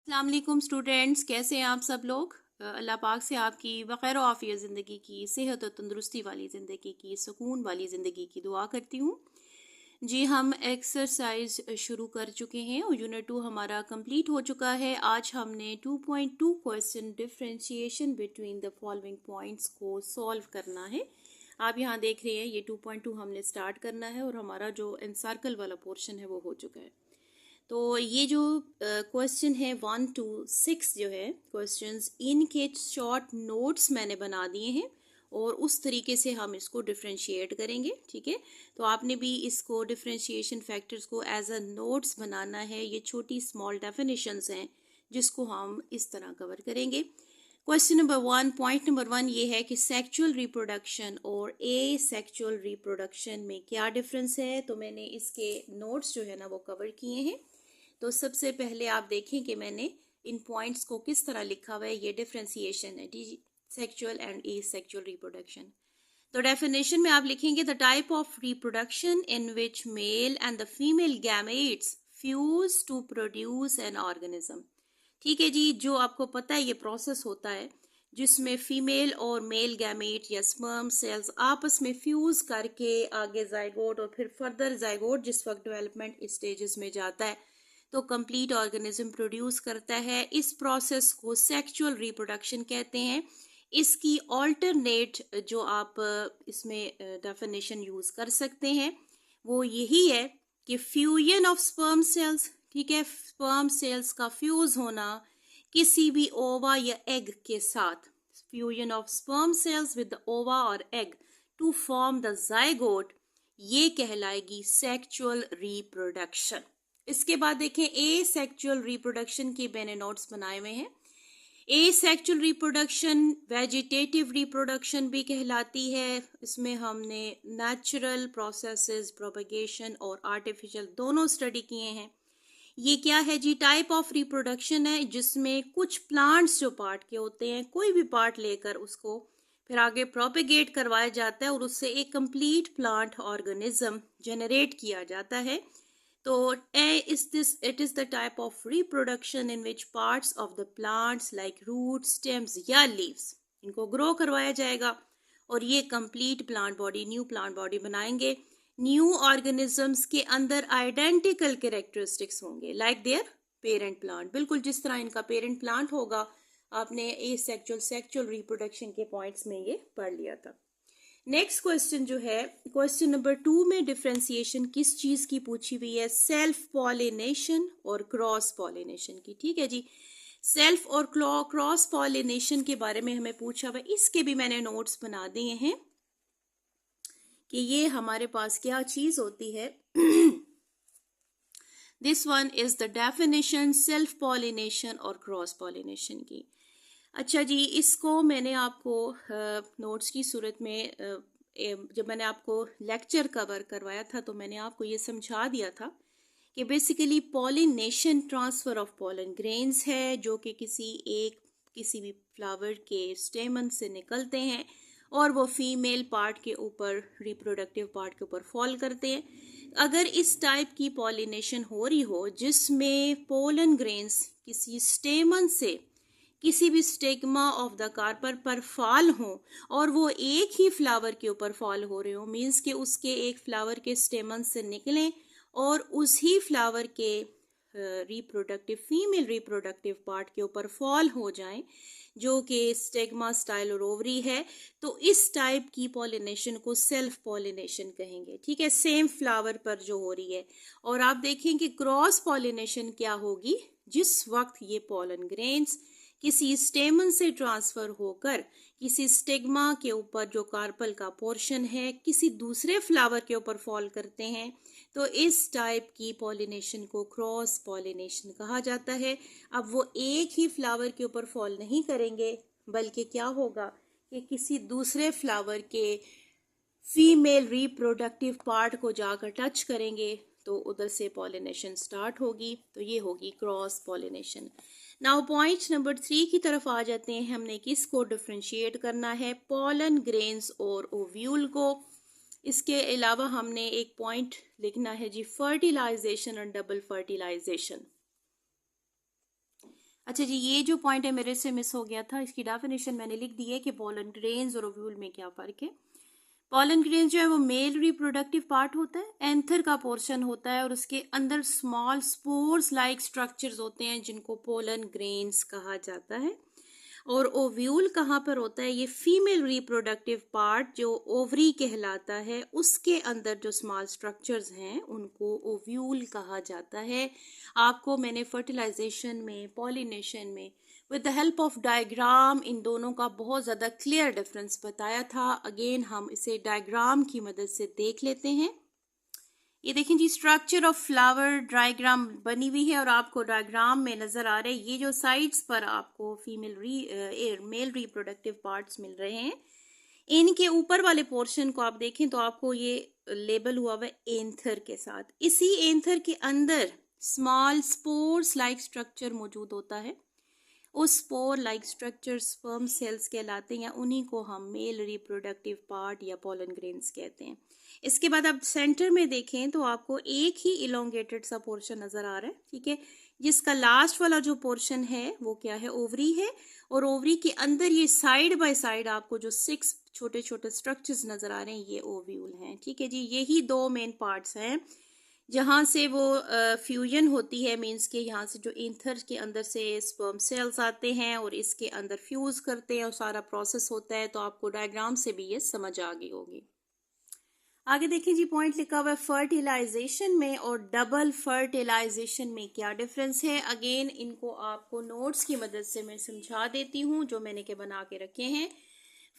अस्सलाम वालेकुम स्टूडेंट्स, कैसे हैं आप सब लोग। अल्लाह पाक से आपकी बख़ैर आफ़ियत ज़िंदगी की, सेहत और तंदुरुस्ती वाली ज़िंदगी की, सुकून वाली ज़िंदगी की दुआ करती हूँ। जी, हम एक्सरसाइज शुरू कर चुके हैं और यूनिट 2 हमारा कंप्लीट हो चुका है। आज हमने 2.2 question differentiation between the following points को सॉल्व करना है। आप यहाँ देख रहे हैं ये 2.2 हमने स्टार्ट करना है और हमारा जो एनसर्कल वाला पोर्शन है वो हो चुका है। तो ये जो क्वेश्चन है 1 to 6 जो है क्वेश्चंस, इनके शॉर्ट नोट्स मैंने बना दिए हैं और उस तरीके से हम इसको डिफरेंशिएट करेंगे। ठीक है, तो आपने भी इसको डिफरेंशिएशन फैक्टर्स को एज अ नोट्स बनाना है। ये छोटी स्मॉल डेफिनेशंस हैं जिसको हम इस तरह कवर करेंगे। क्वेश्चन नंबर 1, पॉइंट नंबर 1 ये है कि सेक्सुअल रिप्रोडक्शन और ए सेक्सुअल रिप्रोडक्शन में क्या डिफरेंस है। तो मैंने इसके नोट्स जो है ना वो कवर किए हैं। तो सबसे पहले आप देखें कि मैंने इन पॉइंट्स को किस तरह लिखा हुआ है। ये डिफरेंशिएशन है sexual and asexual reproduction. तो डेफिनेशन में आप लिखेंगे the type of reproduction in which male and the female gametes fuse to produce an organism. ठीक है जी, जो आपको पता है ये प्रोसेस होता है जिसमें फीमेल और मेल गैमेट या स्पर्म सेल्स आपस में फ्यूज करके आगे जाइगोट और फिर फर्दर जाइगोट जिस वक्त डेवलपमेंट स्टेजेस में जाता है तो कंप्लीट ऑर्गेनिज्म प्रोड्यूस करता है। इस प्रोसेस को सेक्सुअल रिप्रोडक्शन कहते हैं। इसकी ऑल्टरनेट जो आप इसमें डेफिनेशन यूज कर सकते हैं वो यही है कि फ्यूजन ऑफ स्पर्म सेल्स। ठीक है, स्पर्म सेल्स का फ्यूज होना किसी भी ओवा या एग के साथ, fusion of sperm cells with the ova और egg to form the zygote, ये कहलाएगी सेक्सुअल रिप्रोडक्शन। इसके बाद देखें ए सेक्सुअल रिप्रोडक्शन के मैंने नोट्स बनाए हुए हैं। ए सेक्सुअल रिप्रोडक्शन वेजिटेटिव रिप्रोडक्शन भी कहलाती है। इसमें हमने नेचुरल प्रोसेसेस, प्रोपगेशन और आर्टिफिशियल दोनों स्टडी किए हैं। ये क्या है जी, टाइप ऑफ रिप्रोडक्शन है जिसमें कुछ प्लांट्स जो पार्ट के होते हैं, कोई भी पार्ट लेकर उसको फिर आगे प्रोपेगेट करवाया जाता है और उससे एक कंप्लीट प्लांट ऑर्गेनिज्म जनरेट किया जाता है। तो it is the type of reproduction in which parts of the plants like roots, stems या leaves इनको ग्रो करवाया जाएगा और ये complete plant body, new plant body बनाएंगे। न्यू ऑर्गेनिजम्स के अंदर आइडेंटिकल कैरेक्टरिस्टिक्स होंगे लाइक देयर पेरेंट प्लांट, बिल्कुल जिस तरह इनका पेरेंट प्लांट होगा। आपने ए सेक्सुअल रिप्रोडक्शन के पॉइंट्स में ये पढ़ लिया था। नेक्स्ट क्वेश्चन जो है क्वेश्चन नंबर 2 में डिफरेंशिएशन किस चीज की पूछी हुई है, सेल्फ पॉलिनेशन और क्रॉस पॉलिनेशन की। ठीक है जी, सेल्फ और क्रॉस पॉलिनेशन के बारे में हमें पूछा हुआ है। इसके भी मैंने नोट्स बना दिए हैं कि ये हमारे पास क्या चीज होती है। This one is the definition self pollination और क्रॉस पॉलिनेशन की। अच्छा जी, इसको मैंने आपको नोट्स की सूरत में जब मैंने आपको लेक्चर कवर करवाया था तो मैंने आपको ये समझा दिया था कि basically pollination transfer of pollen grains है जो कि किसी भी फ्लावर के स्टेमन से निकलते हैं और वो फीमेल पार्ट के ऊपर, रिप्रोडक्टिव पार्ट के ऊपर फॉल करते हैं। अगर इस टाइप की पॉलिनेशन हो रही हो जिसमें पोलन ग्रेन्स किसी स्टेमन से किसी भी स्टिग्मा ऑफ द कार्पर पर फॉल हो और वो एक ही फ्लावर के ऊपर फॉल हो रहे हो, मीन्स कि उसके एक फ्लावर के स्टेमन से निकलें और उसी फ्लावर के रिप्रोडक्टिव फीमेल रिप्रोडक्टिव पार्ट के ऊपर फॉल हो जाएं जो कि स्टिग्मा, स्टाइल और ओवरी है, तो इस टाइप की पॉलिनेशन को सेल्फ पॉलिनेशन कहेंगे। ठीक है, सेम फ्लावर पर जो हो रही है। और आप देखें कि क्रॉस पॉलिनेशन क्या होगी, जिस वक्त ये पॉलन ग्रेन्स किसी स्टेमन से ट्रांसफर होकर किसी स्टिग्मा के ऊपर जो कार्पल का पोर्शन है किसी दूसरे फ्लावर के ऊपर फॉल करते हैं, तो इस टाइप की पॉलिनेशन को क्रॉस पॉलिनेशन कहा जाता है। अब वो एक ही फ्लावर के ऊपर फॉल नहीं करेंगे बल्कि क्या होगा कि किसी दूसरे फ्लावर के फीमेल रिप्रोडक्टिव पार्ट को जाकर टच करेंगे तो उधर से पॉलिनेशन स्टार्ट होगी, तो ये होगी cross pollination. Now point number 3 की तरफ आ जाते हैं। हमने किसको डिफरेंशिएट करना है, पॉलन ग्रेन्स और ओव्यूल को। इसके अलावा हमने एक पॉइंट लिखना है जी, फर्टिलाइजेशन और डबल फर्टिलाइजेशन। अच्छा जी, ये जो पॉइंट है मेरे से मिस हो गया था, इसकी डेफिनेशन मैंने लिख दी है कि पोलन ग्रेन्स और ओव्यूल में क्या फ़र्क है। पोलन ग्रेन्स जो है वो मेल रिप्रोडक्टिव पार्ट होता है, एंथर का पोर्शन होता है और उसके अंदर स्मॉल स्पोर्स लाइक स्ट्रक्चर्स होते हैं जिनको पोलन ग्रेन्स कहा जाता है। और ओव्यूल कहाँ पर होता है? ये फीमेल रिप्रोडक्टिव पार्ट जो ओवरी कहलाता है, उसके अंदर जो स्मॉल स्ट्रक्चर्स हैं उनको ओव्यूल कहा जाता है। आपको मैंने फर्टिलाइजेशन में, पॉलिनेशन में with the help of diagram in दोनों का बहुत ज़्यादा क्लियर डिफरेंस बताया था। अगेन हम इसे डायग्राम की मदद से देख लेते हैं। ये देखें जी, स्ट्रक्चर ऑफ फ्लावर डायग्राम बनी हुई है और आपको डायग्राम में नजर आ रहे हैं ये जो साइड्स पर आपको मेल रिप्रोडक्टिव पार्ट्स मिल रहे हैं, इनके ऊपर वाले पोर्शन को आप देखें तो आपको ये लेबल हुआ हुआ है एंथर के साथ। इसी एंथर के अंदर स्मॉल स्पोर्स लाइक स्ट्रक्चर मौजूद होता है। उस spore like structure sperm cells कहलाते हैं या उन्हीं को हम मेल रिप्रोडक्टिव पार्ट या पोलन ग्रेन्स कहते हैं। इसके बाद आप सेंटर में देखें तो आपको एक ही इलोंगेटेड सा पोर्शन नजर आ रहा है, ठीक है, जिसका लास्ट वाला जो पोर्शन है वो क्या है? ओवरी है। और ओवरी के अंदर ये साइड बाय साइड आपको जो 6 छोटे छोटे स्ट्रक्चर्स नजर आ रहे हैं ये ओव्यूल हैं, ठीक है जी। यही 2 मेन पार्ट्स हैं जहाँ से वो फ्यूजन होती है, मीन्स के यहाँ से जो एंथर के अंदर से स्पर्म सेल्स आते हैं और इसके अंदर फ्यूज करते हैं और सारा प्रोसेस होता है। तो आपको डायग्राम से भी ये समझ आ गई होगी। आगे देखिए जी, पॉइंट लिखा हुआ है फर्टिलाइजेशन में और डबल फर्टिलाइजेशन में क्या डिफरेंस है। अगेन इनको आपको नोट्स की मदद से मैं समझा देती हूँ जो मैंने के बना के रखे हैं।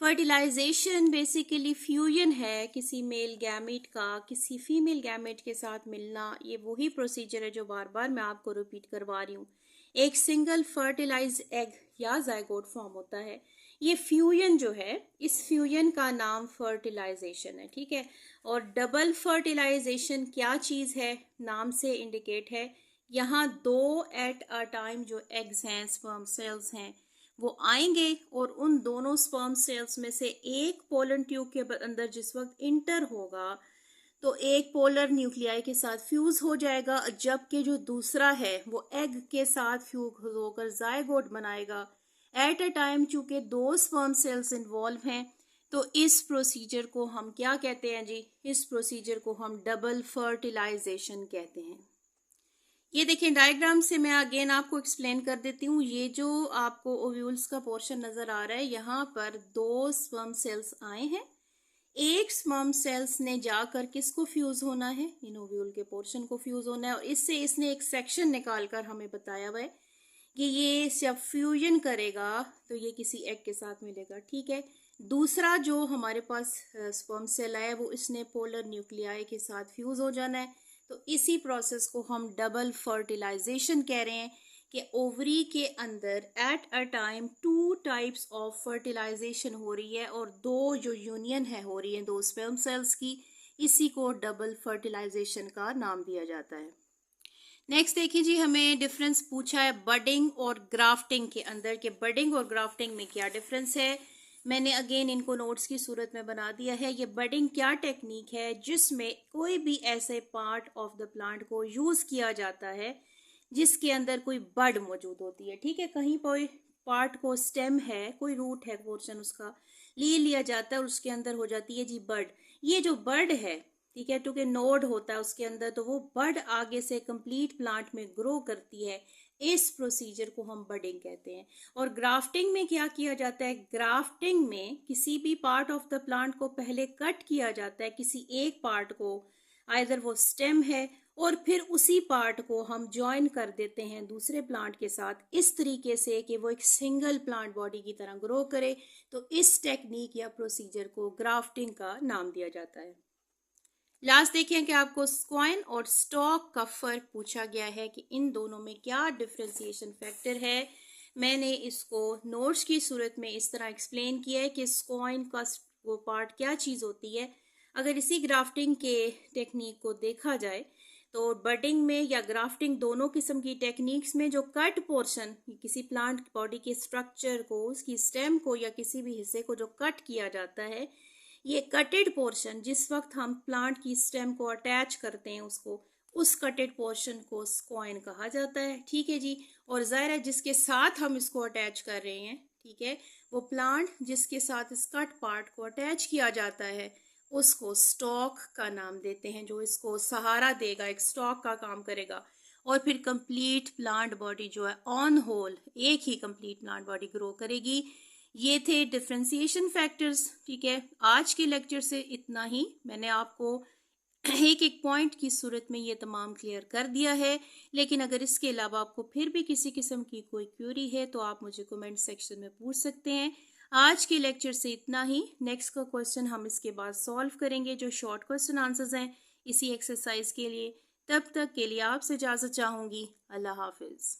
फर्टिलाइजेशन बेसिकली फ्यूजन है किसी मेल गैमेट का किसी फीमेल गैमेट के साथ मिलना। ये वही प्रोसीजर है जो बार बार मैं आपको रिपीट करवा रही हूँ। एक सिंगल फर्टिलाइज एग या जाइगोट फॉर्म होता है। ये फ्यूजन जो है, इस फ्यूजन का नाम फर्टिलाइजेशन है, ठीक है। और डबल फर्टिलाइजेशन क्या चीज़ है? नाम से इंडिकेट है, यहाँ 2 एट अ टाइम जो एग्स हैं, स्पर्म सेल्स हैं, वो आएंगे और उन दोनों स्पर्म सेल्स में से एक पोलन ट्यूब के अंदर जिस वक्त इंटर होगा तो एक पोलर न्यूक्लियाई के साथ फ्यूज हो जाएगा, जबकि जो दूसरा है वो एग के साथ फ्यूज होकर जायगोट बनाएगा। एट अ टाइम चूंकि 2 स्पर्म सेल्स इन्वॉल्व हैं तो इस प्रोसीजर को हम क्या कहते हैं जी? इस प्रोसीजर को हम डबल फर्टिलाइजेशन कहते हैं। ये देखें डायग्राम से मैं अगेन आपको एक्सप्लेन कर देती हूँ। ये जो आपको ओव्यूल्स का पोर्शन नजर आ रहा है, यहाँ पर 2 स्पर्म सेल्स आए हैं। एक स्पर्म सेल्स ने जाकर किसको फ्यूज होना है? इन ओव्यूल के पोर्शन को फ्यूज होना है और इससे इसने एक सेक्शन निकालकर हमें बताया हुआ है कि ये जब फ्यूजन करेगा तो ये किसी एग के साथ मिलेगा, ठीक है। दूसरा जो हमारे पास स्पर्म सेल आया वो इसने पोलर न्यूक्लियाई के साथ फ्यूज हो जाना है। तो इसी प्रोसेस को हम डबल फर्टिलाइजेशन कह रहे हैं कि ओवरी के अंदर at a time 2 types of fertilization हो रही है और 2 जो यूनियन है हो रही है 2 स्पर्म सेल्स की, इसी को डबल फर्टिलाइजेशन का नाम दिया जाता है। नेक्स्ट देखिए जी, हमें डिफरेंस पूछा है बडिंग और ग्राफ्टिंग के अंदर के बडिंग और ग्राफ्टिंग में क्या डिफरेंस है। मैंने अगेन इनको नोट्स की सूरत में बना दिया है। ये बडिंग क्या टेक्निक है जिसमें कोई भी ऐसे पार्ट ऑफ द प्लांट को यूज किया जाता है जिसके अंदर कोई बड मौजूद होती है, ठीक है। कहीं कोई पार्ट को स्टेम है, कोई रूट है, पोर्शन उसका ले लिया जाता है और उसके अंदर हो जाती है जी बड। ये जो बड है, ठीक है, क्योंकि नोड होता है उसके अंदर, तो वो बड आगे से कंप्लीट प्लांट में ग्रो करती है। इस प्रोसीजर को हम बडिंग कहते हैं। और ग्राफ्टिंग में क्या किया जाता है? ग्राफ्टिंग में किसी भी पार्ट ऑफ द प्लांट को पहले कट किया जाता है, किसी एक पार्ट को, आइदर वो स्टेम है, और फिर उसी पार्ट को हम ज्वाइन कर देते हैं दूसरे प्लांट के साथ इस तरीके से कि वो एक सिंगल प्लांट बॉडी की तरह ग्रो करे। तो इस टेक्निक या प्रोसीजर को ग्राफ्टिंग का नाम दिया जाता है। लास्ट देखिए कि आपको स्क्वाइन और स्टॉक का फर्क पूछा गया है कि इन दोनों में क्या डिफरेंशिएशन फैक्टर है। मैंने इसको नोट्स की सूरत में इस तरह एक्सप्लेन किया है कि स्क्वाइन का वो पार्ट क्या चीज़ होती है। अगर इसी ग्राफ्टिंग के टेक्निक को देखा जाए तो बडिंग में या ग्राफ्टिंग दोनों किस्म की टेक्निक्स में जो कट पोर्शन किसी प्लांट बॉडी के स्ट्रक्चर को, उसकी स्टेम को या किसी भी हिस्से को जो कट किया जाता है, ये कटेड पोर्शन जिस वक्त हम प्लांट की स्टेम को अटैच करते हैं उसको, उस कटेड पोर्शन को स्क्वाइन कहा जाता है। ठीक है जी। और ज़ाहिर है जिसके साथ हम इसको अटैच कर रहे हैं, ठीक है, वो प्लांट जिसके साथ इस कट पार्ट को अटैच किया जाता है उसको स्टॉक का नाम देते हैं, जो इसको सहारा देगा, एक स्टॉक का काम करेगा। और फिर कंप्लीट प्लांट बॉडी जो है ऑन होल एक ही कंप्लीट प्लांट बॉडी ग्रो करेगी। ये थे डिफ्रेंसिएशन फैक्टर्स। ठीक है, आज के लेक्चर से इतना ही। मैंने आपको एक एक पॉइंट की सूरत में ये तमाम क्लियर कर दिया है, लेकिन अगर इसके अलावा आपको फिर भी किसी किस्म की कोई क्यूरी है तो आप मुझे कमेंट सेक्शन में पूछ सकते हैं। आज के लेक्चर से इतना ही। नेक्स्ट का क्वेश्चन हम इसके बाद सॉल्व करेंगे, जो शॉर्ट क्वेश्चन आंसर्स हैं इसी एक्सरसाइज के लिए। तब तक के लिए आपसे इजाज़त चाहूँगी। अल्लाह हाफिज़।